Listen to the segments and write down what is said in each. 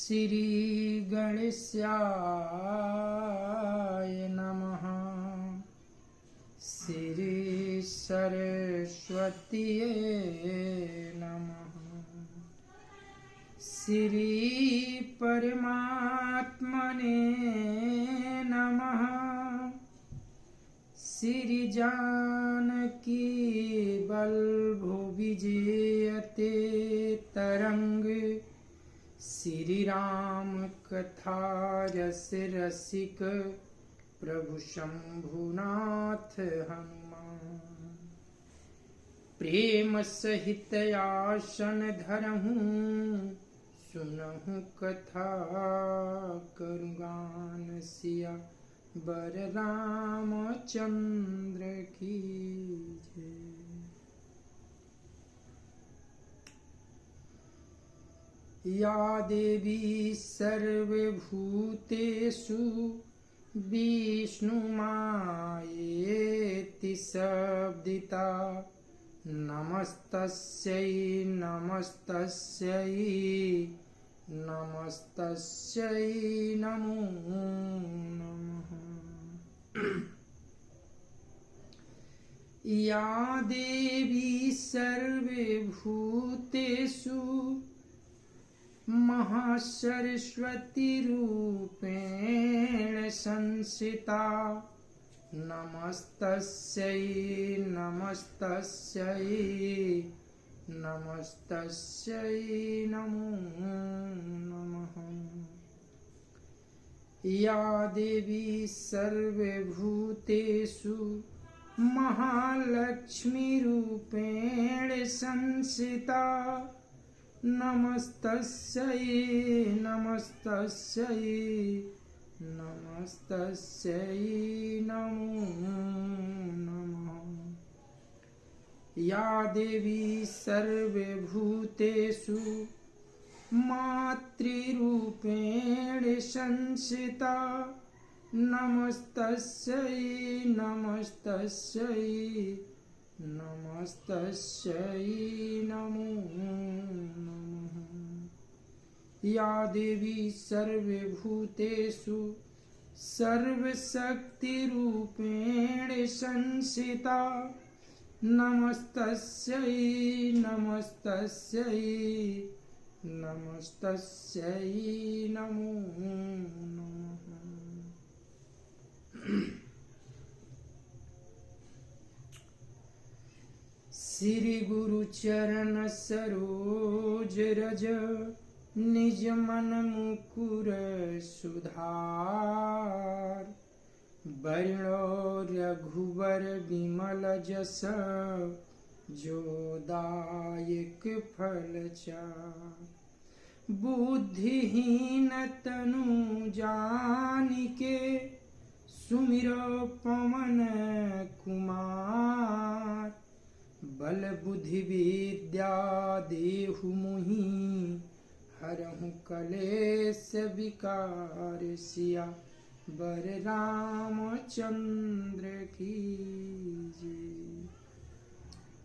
श्री गणेशाय नमः। श्री सरस्वतीये नमः। श्री परमात्मने नमः। श्री जानकी बल्भो विजयते तरंग। श्री राम कथा रस रसिक प्रभु शंभुनाथ हनुमान। प्रेम सहित आसन धरहूं सुनहु कथा करुगान। सिया बर रामचंद्र की जय। या देवी सर्वभूतेषु विष्णुमायेति शब्दिता। नमस्तस्यै नमस्तस्यै नमस्तस्यै नमो नमः। या देवी सर्वभूतेषु महासरस्वती रूपेण संस्थिता। नमस्तस्यै नमस्तस्यै नमस्तस्यै नमो नमः। या देवी सर्वभूतेषु महालक्ष्मी रूपेण संस्थिता। नमस्तस्यै नमस्तस्यै नमस्तस्यै नमो नमः। या देवी सर्वभूतेषु मातृरूपेण संस्थिता। नमस्तस्यै नमस्तस्यै नमस्तस्यै नमो नमः। या देवी सर्वभूतेषु सर्वशक्तिरूपेण संस्थिता। नमस्तस्यै नमस्तस्यै नमस्तस्यै नमो नमः। श्री गुरु चरण सरोज रज निज मन मुकुर सुधार। बरनो रघुबर विमल जस जो दायक फल चार। बुद्धिहीन तनु जानिके सुमिरो पवन कुमार। बल बुद्धि विद्या देहु मोहि हरहु कलेश विकार। सिया बर रामचंद्र की जय।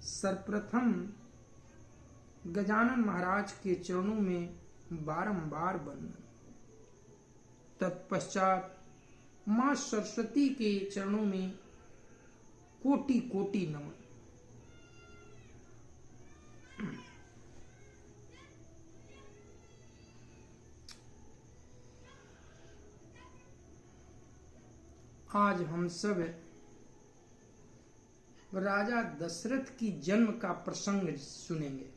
सर्वप्रथम गजानन महाराज के चरणों में बारंबार वंदन। तत्पश्चात मां सरस्वती के चरणों में कोटि कोटि नमन। आज हम सब राजा दशरथ की जन्म का प्रसंग सुनेंगे।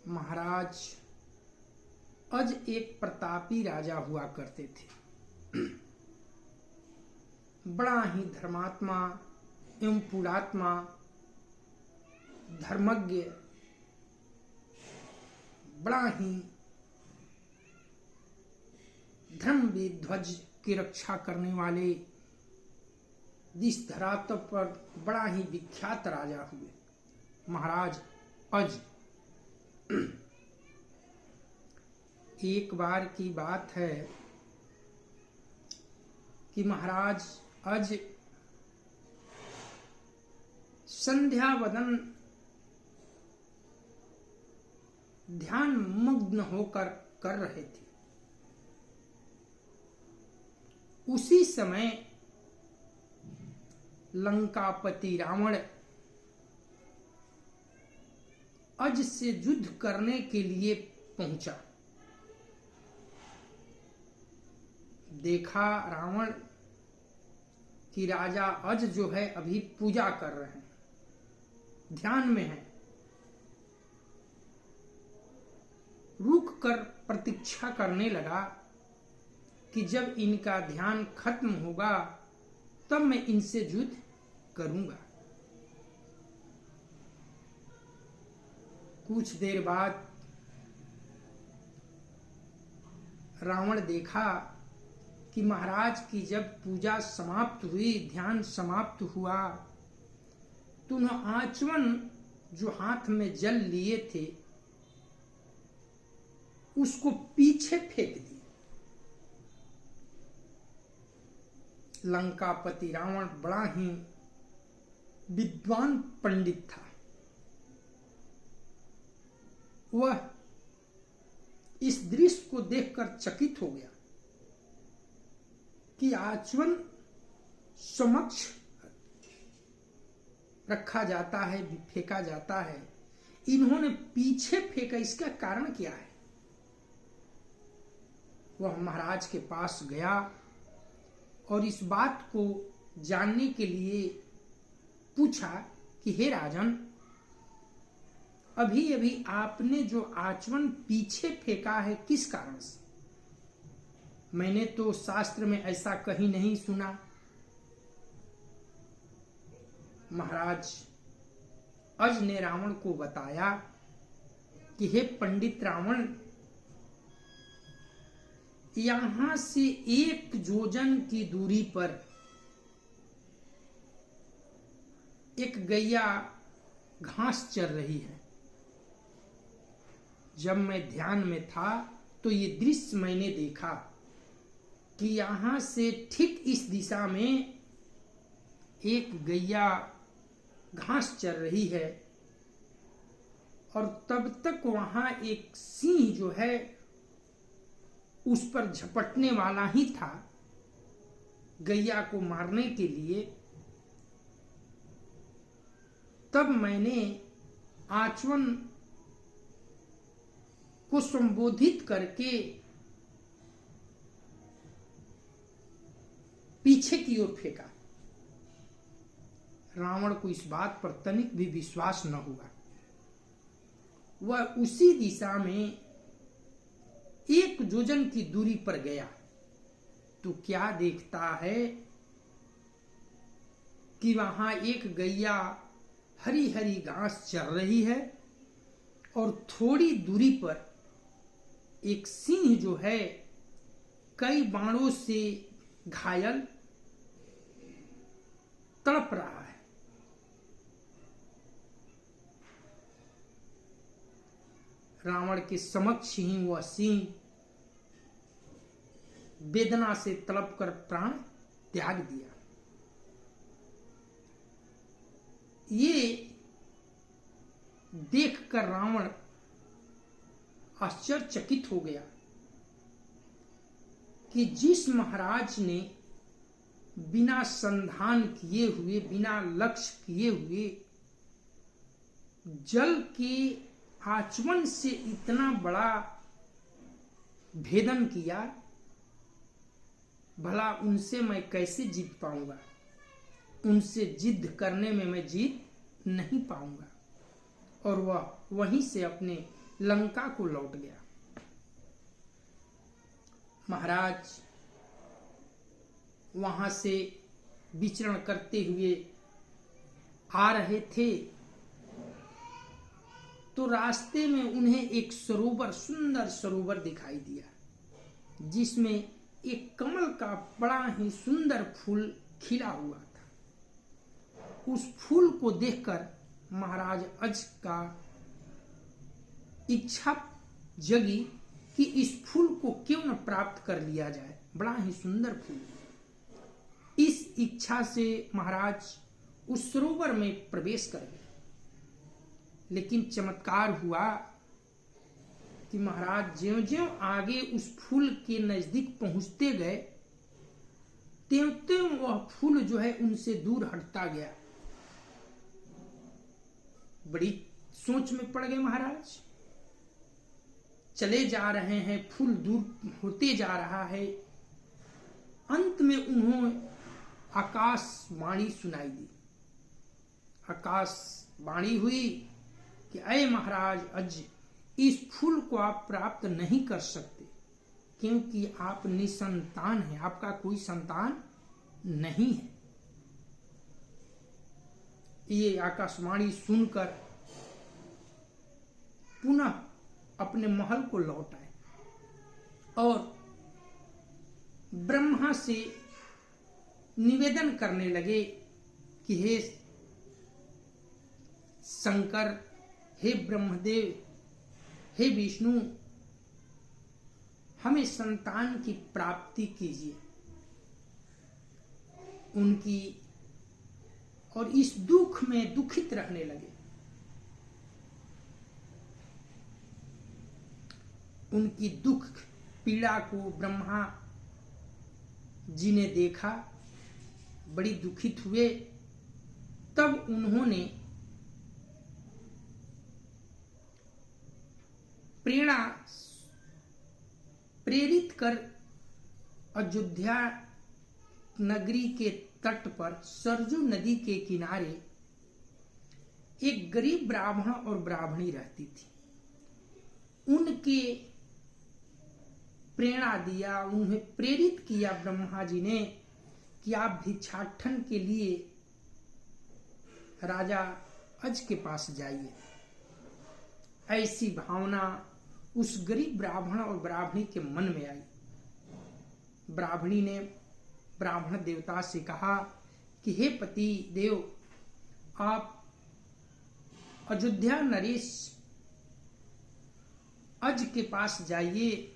महाराज अज एक प्रतापी राजा हुआ करते थे। बड़ा ही धर्मात्मा एवं पुरात्मा धर्मज्ञ, बड़ा ही धर्म ध्वज की रक्षा करने वाले इस धरातल पर बड़ा ही विख्यात राजा हुए महाराज अज। एक बार की बात है कि महाराज अज संध्या वदन ध्यान मग्न होकर कर रहे थे। उसी समय लंकापति रावण अज से युद्ध करने के लिए पहुंचा। देखा रावण कि राजा अज जो है अभी पूजा कर रहे हैं, ध्यान में है। रुक कर प्रतीक्षा करने लगा कि जब इनका ध्यान खत्म होगा तब मैं इनसे युद्ध करूंगा। कुछ देर बाद रावण देखा कि महाराज की जब पूजा समाप्त हुई, ध्यान समाप्त हुआ, तो उन्होंने आचमन जो हाथ में जल लिए थे उसको पीछे फेंक दिया। लंकापति रावण बड़ा ही विद्वान पंडित था। वह इस दृश्य को देखकर चकित हो गया कि आचमन समक्ष रखा जाता है, फेंका जाता है, इन्होंने पीछे फेंका, इसका कारण क्या है? वह महाराज के पास गया और इस बात को जानने के लिए पूछा कि हे राजन, अभी अभी आपने जो आचमन पीछे फेंका है किस कारण से? मैंने तो शास्त्र में ऐसा कहीं नहीं सुना। महाराज अज ने रावण को बताया कि हे पंडित रावण, यहां से 1 योजन की दूरी पर एक गैया घास चर रही है। जब मैं ध्यान में था तो ये दृश्य मैंने देखा कि यहां से ठीक इस दिशा में एक गैया घास चर रही है और तब तक वहां एक सिंह जो है उस पर झपटने वाला ही था गैया को मारने के लिए। तब मैंने आचमन को संबोधित करके पीछे की ओर फेंका। रावण को इस बात पर तनिक भी विश्वास न हुआ। वह उसी दिशा में 1 योजन की दूरी पर गया तो क्या देखता है कि वहां एक गैया हरी हरी घास चर रही है और थोड़ी दूरी पर एक सिंह जो है कई बाणों से घायल तड़प रहा है। रावण के समक्ष ही वह सिंह वेदना से तड़प कर प्राण त्याग दिया। ये देखकर रावण आश्चर्यचकित हो गया कि जिस महाराज ने बिना संधान किए हुए, बिना लक्ष्य किए हुए जल के आचमन से इतना बड़ा भेदन किया, भला उनसे मैं कैसे जीत पाऊंगा? उनसे जिद करने में मैं जीत नहीं पाऊंगा। और वह वहीं से अपने लंका को लौट गया। महाराज वहां से विचरण करते हुए आ रहे थे तो रास्ते में उन्हें एक सरोवर, सुंदर सरोवर दिखाई दिया जिसमें एक कमल का बड़ा ही सुंदर फूल खिला हुआ था। उस फूल को देखकर महाराज अज का इच्छा जगी कि इस फूल को क्यों न प्राप्त कर लिया जाए, बड़ा ही सुंदर फूल। इस इच्छा से महाराज उस सरोवर में प्रवेश कर गए। लेकिन चमत्कार हुआ कि महाराज ज्यों ज्यों आगे उस फूल के नजदीक पहुंचते गए, त्यों त्यों वह फूल जो है उनसे दूर हटता गया। बड़ी सोच में पड़ गए महाराज। चले जा रहे हैं, फूल दूर होते जा रहा है। अंत में उन्होंने आकाशवाणी सुनाई दी। आकाशवाणी हुई कि अय महाराज, आज इस फूल को आप प्राप्त नहीं कर सकते, क्योंकि आप निसंतान हैं, आपका कोई संतान नहीं है। ये आकाशवाणी सुनकर पुनः अपने महल को लौट आए और ब्रह्मा से निवेदन करने लगे कि हे शंकर, हे ब्रह्मदेव, हे विष्णु, हमें संतान की प्राप्ति कीजिए। उनकी और इस दुख में दुखित रहने लगे। उनकी दुख पीड़ा को ब्रह्मा जी ने देखा, बड़ी दुखित हुए। तब उन्होंने प्रेरणा प्रेरित कर अयोध्या नगरी के तट पर सरजू नदी के किनारे एक गरीब ब्राह्मण और ब्राह्मणी रहती थी। उनके प्रेरणा दिया, उन्हें प्रेरित किया ब्रह्मा जी ने कि आप भिक्षाटन के लिए राजा अज के पास जाइए। ऐसी भावना उस गरीब ब्राह्मण और ब्राह्मणी के मन में आई। ब्राह्मणी ने ब्राह्मण देवता से कहा कि हे पति देव, आप अयोध्या नरेश अज के पास जाइए।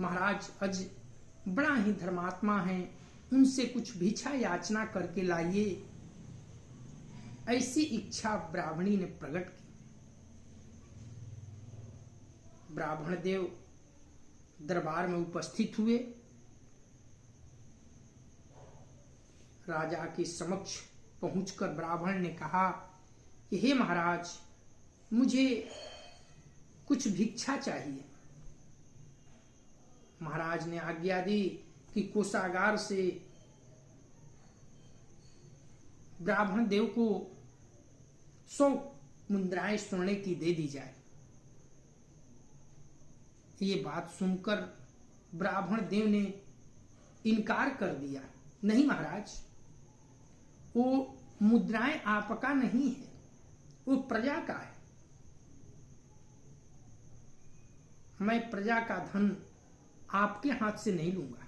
महाराज अज बड़ा ही धर्मात्मा है, उनसे कुछ भिक्षा याचना करके लाइए। ऐसी इच्छा ब्राह्मणी ने प्रकट की। ब्राह्मण देव दरबार में उपस्थित हुए। राजा के समक्ष पहुंचकर ब्राह्मण ने कहा कि हे महाराज, मुझे कुछ भिक्षा चाहिए। महाराज ने आज्ञा दी कि कोषागार से ब्राह्मण देव को 100 मुद्राएं सोने की दे दी जाए। ये बात सुनकर ब्राह्मण देव ने इनकार कर दिया। नहीं महाराज, वो मुद्राएं आपका नहीं है, वो प्रजा का है। मैं प्रजा का धन आपके हाथ से नहीं लूंगा।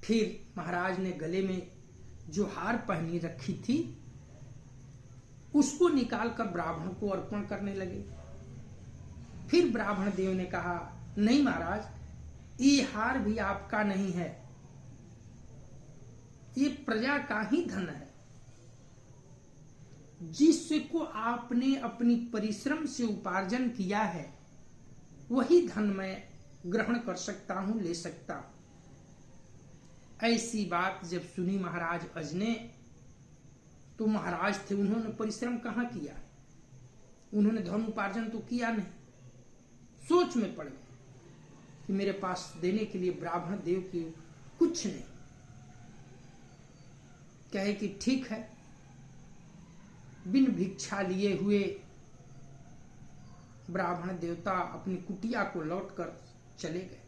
फिर महाराज ने गले में जो हार पहनी रखी थी उसको निकालकर ब्राह्मण को अर्पण करने लगे। फिर ब्राह्मण देव ने कहा, नहीं महाराज, ये हार भी आपका नहीं है, ये प्रजा का ही धन है। जिसको आपने अपनी परिश्रम से उपार्जन किया है वही धन मैं ग्रहण कर सकता हूं, ले सकता हूं। ऐसी बात जब सुनी महाराज अज ने, तो महाराज थे, उन्होंने परिश्रम कहां किया, उन्होंने धन उपार्जन तो किया नहीं। सोच में पड़ गए कि मेरे पास देने के लिए ब्राह्मण देव की कुछ नहीं। कहे कि ठीक है। बिन भिक्षा लिए हुए ब्राह्मण देवता अपनी कुटिया को लौटकर चले गए।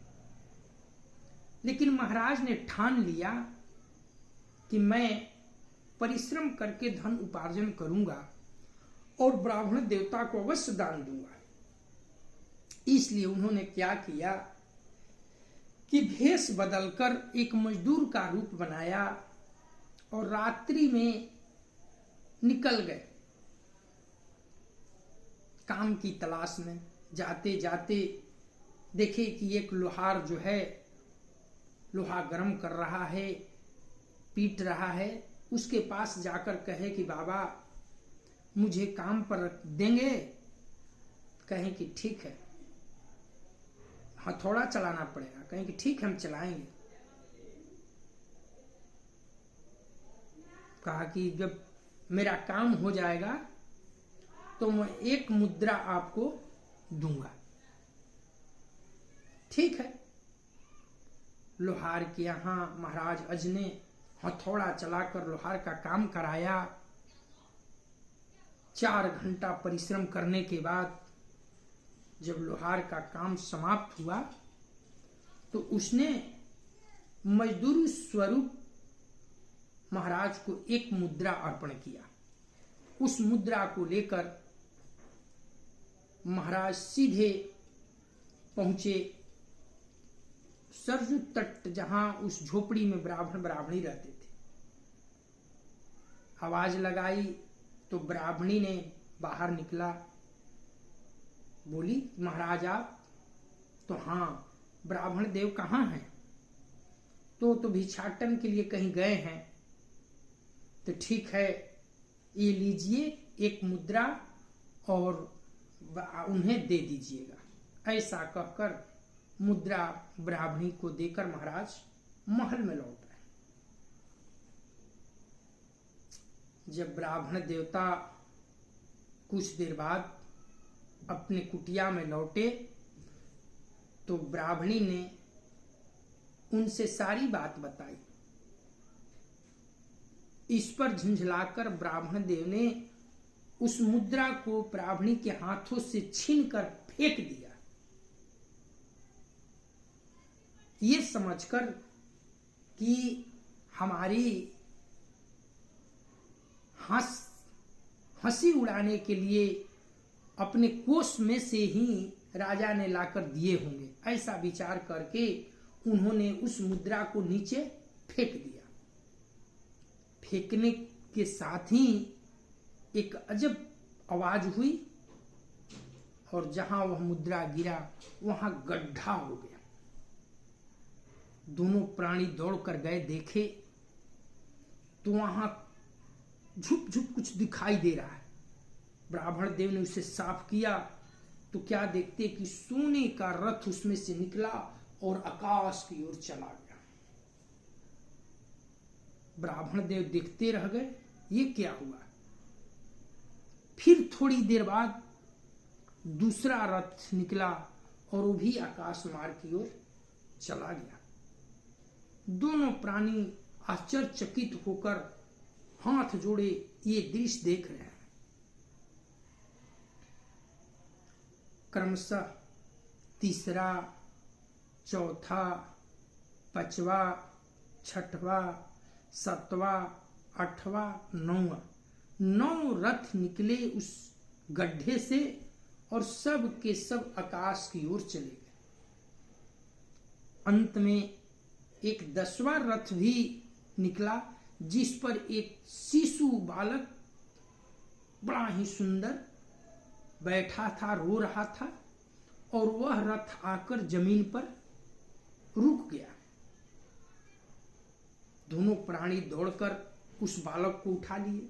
लेकिन महाराज ने ठान लिया कि मैं परिश्रम करके धन उपार्जन करूंगा और ब्राह्मण देवता को अवश्य दान दूंगा। इसलिए उन्होंने क्या किया कि भेष बदलकर एक मजदूर का रूप बनाया और रात्रि में निकल गए काम की तलाश में। जाते जाते देखे कि एक लोहार जो है लोहा गर्म कर रहा है, पीट रहा है उसके पास जाकर कहे कि बाबा मुझे काम पर रख देंगे, कहें कि ठीक है, हथौड़ा चलाना पड़ेगा, कहें कि ठीक है हम चलाएंगे। कहा कि जब मेरा काम हो जाएगा तो मैं 1 मुद्रा आपको दूंगा। ठीक है। लोहार के यहाँ महाराज अज ने हथौड़ा चलाकर लोहार का काम कराया। 4 घंटा परिश्रम करने के बाद जब लोहार का काम समाप्त हुआ तो उसने मजदूर स्वरूप महाराज को 1 मुद्रा अर्पण किया। उस मुद्रा को लेकर महाराज सीधे पहुंचे सरजू तट, जहां उस झोपड़ी में ब्राह्मण ब्राह्मणी रहते थे। आवाज लगाई तो ब्राह्मणी ने बाहर निकला, बोली महाराज आप? तो हाँ। ब्राह्मण देव कहाँ हैं? तो भिक्षाटन के लिए कहीं गए हैं। तो ठीक है, ये लीजिए 1 मुद्रा और उन्हें दे दीजिएगा। ऐसा कहकर मुद्रा ब्राह्मणी को देकर महाराज महल में लौट आए। जब ब्राह्मण देवता कुछ देर बाद अपने कुटिया में लौटे तो ब्राह्मणी ने उनसे सारी बात बताई। इस पर झुंझलाकर ब्राह्मण देव ने उस मुद्रा को ब्राह्मणी के हाथों से छीनकर फेंक दिया। ये समझकर कि हमारी हंसी उड़ाने के लिए अपने कोष में से ही राजा ने लाकर दिए होंगे, ऐसा विचार करके उन्होंने उस मुद्रा को नीचे फेंक दिया। फेंकने के साथ ही एक अजब आवाज हुई और जहां वह मुद्रा गिरा वहां गड्ढा हो गया। दोनों प्राणी दौड़कर गए, देखे तो वहां झुप झुप कुछ दिखाई दे रहा है। ब्राह्मण देव ने उसे साफ किया तो क्या देखते कि सोने का रथ उसमें से निकला और आकाश की ओर चला गया। ब्राह्मण देव देखते रह गए, ये क्या हुआ। फिर थोड़ी देर बाद दूसरा रथ निकला और वो भी आकाश मार्ग की ओर चला गया। दोनों प्राणी आश्चर्यचकित होकर हाथ जोड़े ये दृश्य देख रहे हैं। क्रमशः तीसरा, चौथा, 5वां, 6वां, 7वां, 8वां, 9वां 9 रथ निकले उस गड्ढे से और सब के सब आकाश की ओर चले गए। अंत में एक 10वां रथ भी निकला जिस पर एक शिशु बालक बड़ा ही सुंदर बैठा था, रो रहा था और वह रथ आकर जमीन पर रुक गया। दोनों प्राणी दौड़कर उस बालक को उठा लिए।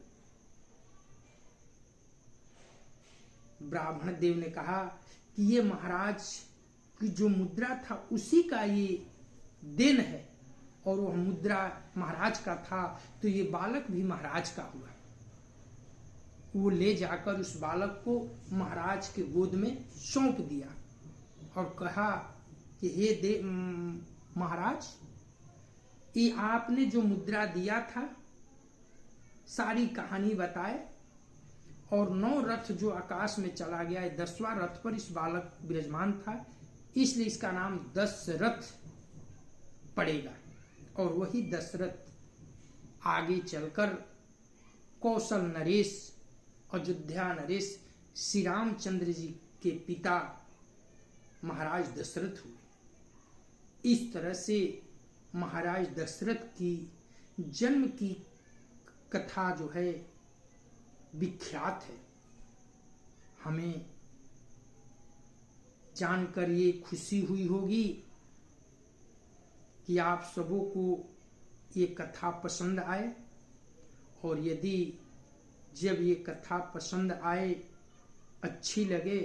ब्राह्मण देव ने कहा कि ये महाराज की जो मुद्रा था उसी का ये देन है और वह मुद्रा महाराज का था तो ये बालक भी महाराज का हुआ। वो ले जाकर उस बालक को महाराज के गोद में सौंप दिया और कहा कि हे महाराज, ये आपने जो मुद्रा दिया था सारी कहानी बताए और 9 रथ जो आकाश में चला गया है, 10वां रथ पर इस बालक विराजमान था, इसलिए इसका नाम दशरथ पड़ेगा। और वही दशरथ आगे चलकर कौशल नरेश, अयोध्या नरेश, श्री रामचंद्र जी के पिता महाराज दशरथ हुए। इस तरह से महाराज दशरथ की जन्म की कथा जो है विख्यात है। हमें जानकर ये खुशी हुई होगी कि आप सबों को ये कथा पसंद आए, और यदि जब ये कथा पसंद आए, अच्छी लगे,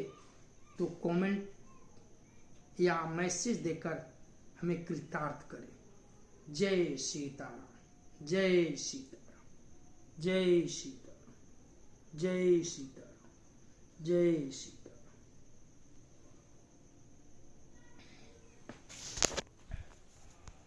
तो कमेंट या मैसेज देकर हमें कृतार्थ करें। जय सीताराम, जय सीताराम, जय सीताराम, जय सीताराम, जय सीताराम।